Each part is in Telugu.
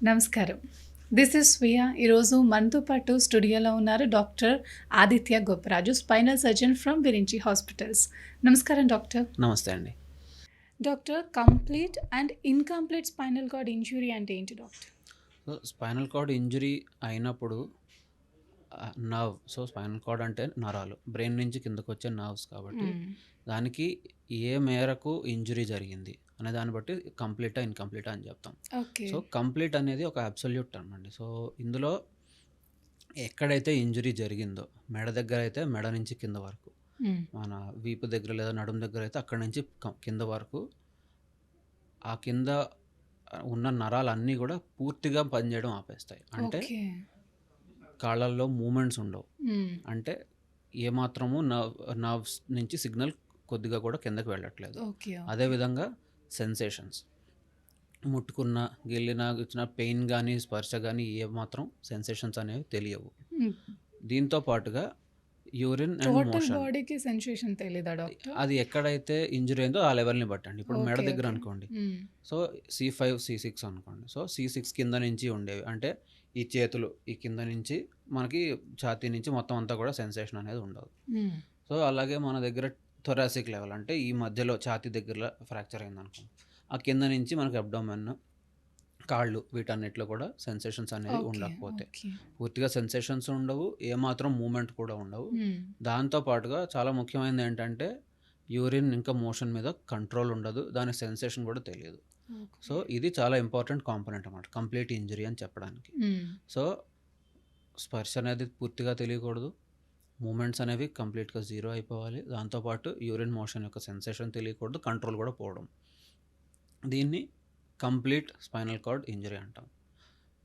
నమస్కారం. దిస్ ఇస్ స్వీయ. ఈరోజు మనతో పాటు స్టూడియోలో ఉన్నారు doctor Aditya Goparaju, spinal surgeon from Virinchi hospitals. నమస్కారం డాక్టర్. నమస్తే అండి. Doctor, complete and incomplete spinal cord injury అంటే ఏంటి doctor? So, spinal cord injury అయినప్పుడు స్పైనల్ కార్డ్ అంటే నరాలు. బ్రెయిన్ నుంచి కిందకొచ్చే నర్వ్స్ కాబట్టి, దానికి ఏ మేరకు ఇంజరీ జరిగింది అనే దాన్ని బట్టి కంప్లీటా, ఇన్‌కంప్లీటా అని చెప్తాం. ఓకే. సో, కంప్లీట్ అనేది ఒక అబ్సల్యూట్ టర్మ్ అండి. సో, ఇందులో ఎక్కడైతే ఇంజరీ జరిగిందో, మెడ దగ్గర అయితే మెడ నుంచి కింద వరకు, మన వీపు దగ్గర లేదా నడుము దగ్గర అయితే అక్కడి నుంచి కింద వరకు, ఆ కింద ఉన్న నరాలన్నీ కూడా పూర్తిగా పనిచేయడం ఆపేస్తాయి. అంటే ఓకే. కాళ్ళల్లో మూమెంట్స్ ఉండవు. అంటే ఏమాత్రము నర్వ్స్ నుంచి సిగ్నల్ కొద్దిగా కూడా కిందకి వెళ్ళట్లేదు. ఓకే. అదేవిధంగా సెన్సేషన్స్, ముట్టుకున్న, గిల్లిన, ఇచ్చిన పెయిన్ కానీ, స్పర్శ కానీ ఏమాత్రం సెన్సేషన్స్ అనేవి తెలియవు. దీంతో పాటుగా యూరిన్ అండ్ టోటల్ మోషన్, బాడీకి సెన్సేషన్ తెలీదా డాక్టర్? అది ఎక్కడైతే ఇంజరీ అయిందో ఆ లెవెల్ని బట్టండి. ఇప్పుడు మెడ ఓకే. దగ్గర ఓకే. అనుకోండి, సో C5, C6 అనుకోండి. సో C6 కింద నుంచి ఉండేవి, అంటే ఈ చేతులు ఈ కింద నుంచి మనకి ఛాతీ నుంచి మొత్తం అంతా కూడా సెన్సేషన్ అనేది ఉండదు. సో అలాగే మన దగ్గర థొరాసిక్ లెవెల్, అంటే ఈ మధ్యలో ఛాతీ దగ్గర ఫ్రాక్చర్ అయింది అనుకోండి, ఆ కింద నుంచి మనకి అబ్డోమెన్, కాళ్ళు, వీటన్నిటిలో కూడా సెన్సేషన్స్ అనేవి ఓకే. ఉండకపోతే, ఓకే. పూర్తిగా సెన్సేషన్స్ ఉండవు, ఏమాత్రం మూమెంట్ కూడా ఉండవు. దాంతో పాటుగా చాలా ముఖ్యమైనది ఏంటంటే యూరిన్ ఇంకా మోషన్ మీద కంట్రోల్ ఉండదు, దాని సెన్సేషన్ కూడా తెలియదు. సో ఇది చాలా ఇంపార్టెంట్ కాంపోనెంట్ అన్నమాట కంప్లీట్ ఇంజరీ అని చెప్పడానికి. సో స్పర్శ అనేది పూర్తిగా తెలియకూడదు, మూమెంట్స్ అనేవి కంప్లీట్గా జీరో అయిపోవాలి, దాంతోపాటు యూరిన్ మోషన్ యొక్క సెన్సేషన్ తెలియకూడదు, కంట్రోల్ కూడా పోవడం. దీన్ని కంప్లీట్ స్పైనల్ కార్డ్ ఇంజరీ అంటాం.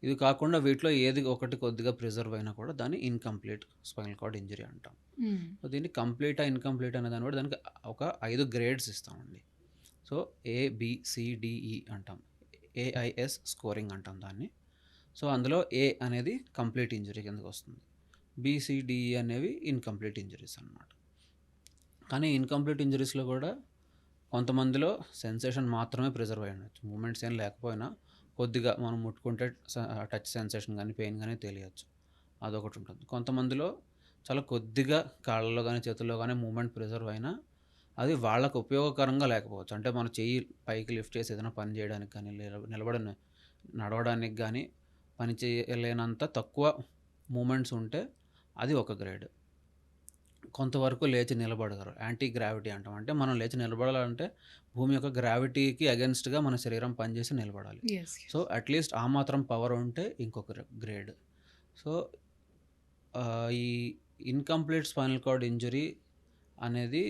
ఇది కాకుండా వీటిలో ఏది ఒకటి కొద్దిగా ప్రిజర్వ్ అయినా కూడా దాన్ని ఇన్కంప్లీట్ స్పైనల్ కార్డ్ ఇంజరీ అంటాం. సో దీన్ని కంప్లీటా, ఇన్కంప్లీట్ అనే దాన్ని కూడా దానికి ఒక 5 గ్రేడ్స్ ఇస్తామండి. సో ABCDE అంటాం, AIS స్కోరింగ్ అంటాం దాన్ని. సో అందులో A అనేది కంప్లీట్ ఇంజరీ కిందకి వస్తుంది, BCDE అనేవి ఇన్కంప్లీట్ ఇంజరీస్ అన్నమాట. కానీ ఇన్కంప్లీట్ ఇంజరీస్లో కూడా కొంతమందిలో సెన్సేషన్ మాత్రమే ప్రిజర్వ్ అయి ఉండొచ్చు, మూమెంట్స్ ఏం లేకపోయినా కొద్దిగా మనం ముట్టుకుంటే టచ్ సెన్సేషన్ కానీ పెయిన్ కానీ తెలియచ్చు, అదొకటి ఉంటుంది. కొంతమందిలో చాలా కొద్దిగా కాళ్ళలో కానీ చేతుల్లో కానీ మూమెంట్ ప్రిజర్వ్ అయినా అది వాళ్ళకు ఉపయోగకరంగా లేకపోవచ్చు. అంటే మన చెయ్యి పైకి లిఫ్ట్ చేసి ఏదైనా పని చేయడానికి కానీ, నడవడానికి కానీ పని చేయలేనంత తక్కువ మూమెంట్స్ ఉంటే అది ఒక గ్రేడ్. కొంతవరకు లేచి నిలబడగలరు, యాంటీ గ్రావిటీ అంటాం. అంటే మనం లేచి నిలబడాలంటే భూమి యొక్క గ్రావిటీకి అగెన్స్ట్గా మన శరీరం పనిచేసి నిలబడాలి. సో అట్లీస్ట్ ఆ మాత్రం పవర్ ఉంటే ఇంకొక గ్రేడ్. సో ఈ ఇన్కంప్లీట్ స్పైనల్ కార్డ్ ఇంజరీ అనేది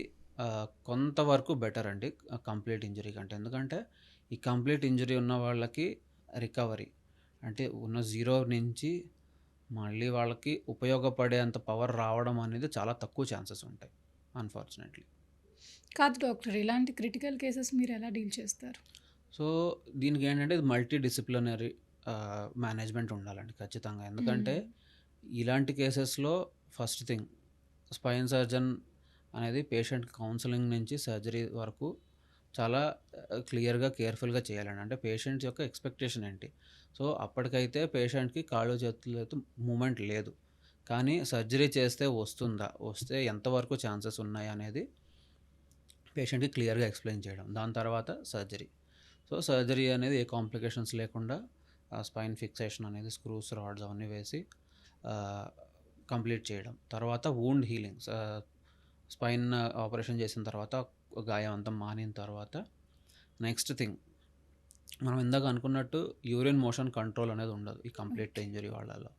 కొంతవరకు బెటర్ అండి కంప్లీట్ ఇంజరీ కంటే. ఎందుకంటే ఈ కంప్లీట్ ఇంజరీ ఉన్న వాళ్ళకి రికవరీ, అంటే ఉన్న జీరో నుంచి మళ్ళీ వాళ్ళకి ఉపయోగపడేంత పవర్ రావడం అనేది చాలా తక్కువ ఛాన్సెస్ ఉంటాయి, అన్ఫార్చునేట్లీ. కాదు డాక్టర్, ఇలాంటి క్రిటికల్ కేసెస్ మీరు ఎలా డీల్ చేస్తారు? సో దీనికి ఏంటంటే ఇది మల్టీ డిసిప్లినరీ మేనేజ్మెంట్ ఉండాలండి ఖచ్చితంగా. ఎందుకంటే ఇలాంటి కేసెస్లో ఫస్ట్ థింగ్, స్పైన్ సర్జన్ అనేది పేషెంట్ కౌన్సిలింగ్ నుంచి సర్జరీ వరకు చాలా క్లియర్గా, కేర్ఫుల్గా చేయాలండి. అంటే పేషెంట్స్ యొక్క ఎక్స్పెక్టేషన్ ఏంటి. సో అప్పటికైతే పేషెంట్కి కాళ్ళు చేతులతో మూమెంట్ లేదు, కానీ సర్జరీ చేస్తే వస్తుందా, వస్తే ఎంతవరకు ఛాన్సెస్ ఉన్నాయి అనేది పేషెంట్కి క్లియర్గా ఎక్స్ప్లెయిన్ చేయడం. దాని తర్వాత సర్జరీ. సో సర్జరీ అనేది ఏ కాంప్లికేషన్స్ లేకుండా స్పైన్ ఫిక్సేషన్ అనేది స్క్రూస్, రాడ్స్ అవన్నీ వేసి కంప్లీట్ చేయడం. తర్వాత వూండ్ హీలింగ్, స్పైన్ ఆపరేషన్ చేసిన తర్వాత గాయం అంతా మానిన తర్వాత నెక్స్ట్ థింగ్, మనం ఇందాక అనుకున్నట్టు యూరిన్ మోషన్ కంట్రోల్ అనేది ఉండదు ఈ కంప్లీట్ ఇంజరీ వాళ్ళలో.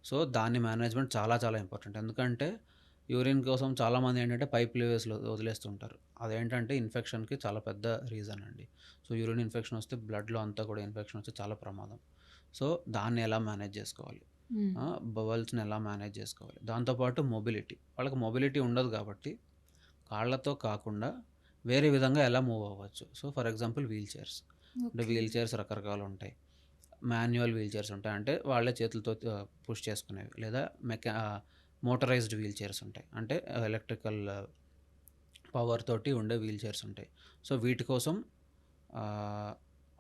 సో దాని మేనేజ్మెంట్ చాలా చాలా ఇంపార్టెంట్. ఎందుకంటే యూరిన్ కోసం చాలామంది ఏంటంటే పైప్ వేస్లో వదిలేస్తుంటారు, అదేంటంటే ఇన్ఫెక్షన్కి చాలా పెద్ద రీజన్ అండి. సో యూరిన్ ఇన్ఫెక్షన్ వస్తే బ్లడ్లో అంతా కూడా ఇన్ఫెక్షన్ వస్తే చాలా ప్రమాదం. సో దాన్ని ఎలా మేనేజ్ చేసుకోవాలి, బవల్స్ని ఎలా మేనేజ్ చేసుకోవాలి, దాంతోపాటు మొబిలిటీ, వాళ్ళకి మొబిలిటీ ఉండదు కాబట్టి కాళ్ళతో కాకుండా వేరే విధంగా ఎలా మూవ్ అవ్వచ్చు. So for example wheel chairs, అంటే వీల్ చైర్స్ రకరకాలు ఉంటాయి. మాన్యువల్ వీల్ చైర్స్ ఉంటాయి, అంటే వాళ్ళే చేతులతో పుష్ చేసుకునేవి, లేదా మోటరైజ్డ్ వీల్ చైర్స్ ఉంటాయి, అంటే ఎలక్ట్రికల్ పవర్ తోటి ఉండే వీల్ చైర్స్ ఉంటాయి. సో వీటి కోసం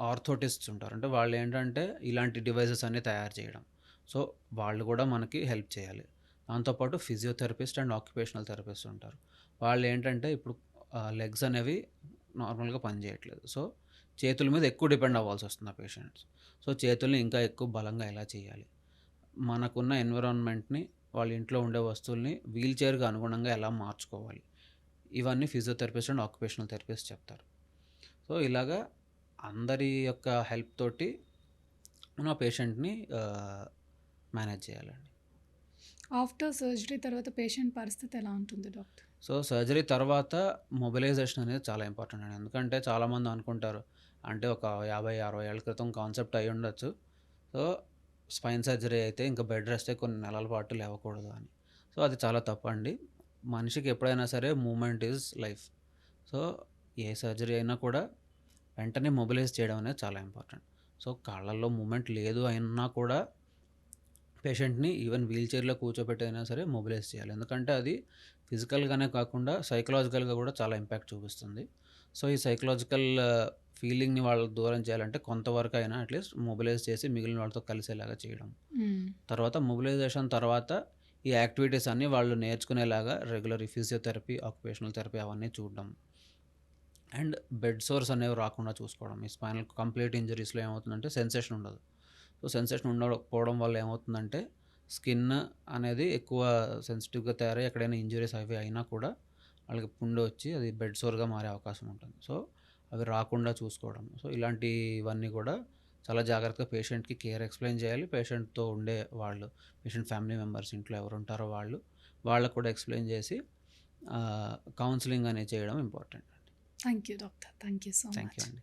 ఆర్థోటిస్ట్స్ ఉంటారు. అంటే వాళ్ళేంటంటే ఇలాంటి డివైసెస్ అన్నీ తయారు చేయడం. సో, వాళ్ళు గూడా మనకి హెల్ప్ చేయాలి. దాంతో పాటు ఫిజియోథెరపిస్ట్ అండ్ ఆక్యుపేషనల్ థెరపిస్ట్ ఉంటారు. వాళ్ళేంటంటే ఇప్పుడు లెగ్స్ అనేవి నార్మల్‌గా పనిచేయట్లేదు. సో, చేతుల మీద ఎక్కువ డిపెండ్ అవ్వాల్సొస్తుంది ఆ పేషెంట్స్. సో, చేతుల్ని ఇంకా ఎక్కువ బలంగా ఎలా చేయాలి? మనకున్న ఎన్విరాన్మెంట్‌ని, వాళ్ళ ఇంట్లో ఉండే వస్తువుల్ని వీల్ చైర్‌కి అనుగుణంగా ఎలా మార్చుకోవాలి? ఇవన్నీ ఫిజియోథెరపిస్ట్ అండ్ ఆక్యుపేషనల్ థెరపిస్ట్ చెప్తారు. సో, ఇలాగా అందరి యొక్క హెల్ప్ తోటి మన పేషెంట్‌ని మేనేజ్ చేయాలండి. ఆఫ్టర్ సర్జరీ తర్వాత పేషెంట్ పరిస్థితి ఎలా ఉంటుంది డాక్టర్? సో, సర్జరీ తర్వాత మొబిలైజేషన్ అనేది చాలా ఇంపార్టెంట్ అండి. ఎందుకంటే చాలామంది అనుకుంటారు, అంటే ఒక 50, 60 ఏళ్ల క్రితం కాన్సెప్ట్ అయ్యుండొచ్చు. సో, స్పైన్ సర్జరీ అయితే ఇంకా బెడ్ రెస్టే కొన్ని నెలల పాటు లేవకూడదు అని. సో, అది చాలా తప్పండి. మనిషికి ఎప్పుడైనా సరే movement is life. So, A surgery అయినా కూడా వెంటనే మొబిలైజ్ చేయడం అనేది చాలా ఇంపార్టెంట్. సో, కాళ్ళల్లో మూవ్‌మెంట్ లేదు అయినా కూడా పేషెంట్‌ని ఈవెన్ వీల్ చైర్‌లో కూర్చోబెట్టి అయినా సరే మొబిలైజ్ చేయాలి. ఎందుకంటే అది ఫిజికల్‌గానే కాకుండా సైకలాజికల్‌గా కూడా చాలా ఇంపాక్ట్ చూపిస్తుంది. సో, ఈ సైకలాజికల్ ఫీలింగ్‌ని వాళ్ళకి దూరం చేయాలంటే కొంతవరకైనా అట్‌లీస్ట్ మొబిలైజ్ చేసి మిగిలిన వాళ్ళతో కలిసేలాగా చేయడం. హ్మ్. తర్వాత మొబిలైజేషన్ తర్వాత ఈ యాక్టివిటీస్ అన్నీ వాళ్ళు నేర్చుకునేలాగా రెగ్యులర్ ఈ ఫిజియోథెరపీ, ఆక్యుపేషనల్ థెరపీ అవన్నీ చూడడం. అండ్ బెడ్ సోర్స్ అనేవి రాకుండా చూసుకోవడం. ఈ స్పైనల్ కంప్లీట్ ఇంజరీస్‌లో ఏమవుతుందంటే సెన్సేషన్ ఉండదు. సో, సెన్సేషన్ ఉండకపోవడం వల్ల ఏమవుతుందంటే స్కిన్ అనేది ఎక్కువ సెన్సిటివ్‌గా తయారై ఎక్కడైనా ఇంజరీస్ అవి అయినా కూడా వాళ్ళకి పుండు వచ్చి అది బెడ్ సోర్‌గా మారే అవకాశం ఉంటుంది. సో, అవి రాకుండా చూసుకోవడం. సో, ఇలాంటివన్నీ కూడా చాలా జాగ్రత్తగా పేషెంట్‌కి కేర్ ఎక్స్‌ప్లెయిన్ చేయాలి. పేషెంట్‌తో ఉండే వాళ్ళు, పేషెంట్ ఫ్యామిలీ మెంబర్స్ ఇంట్లో ఎవరుంటారో వాళ్ళకి కూడా ఎక్స్‌ప్లెయిన్ చేసి కౌన్సెలింగ్ అనేది చేయడం ఇంపార్టెంట్ అండి. Thank you doctor. Thank you so thank you much. అండి.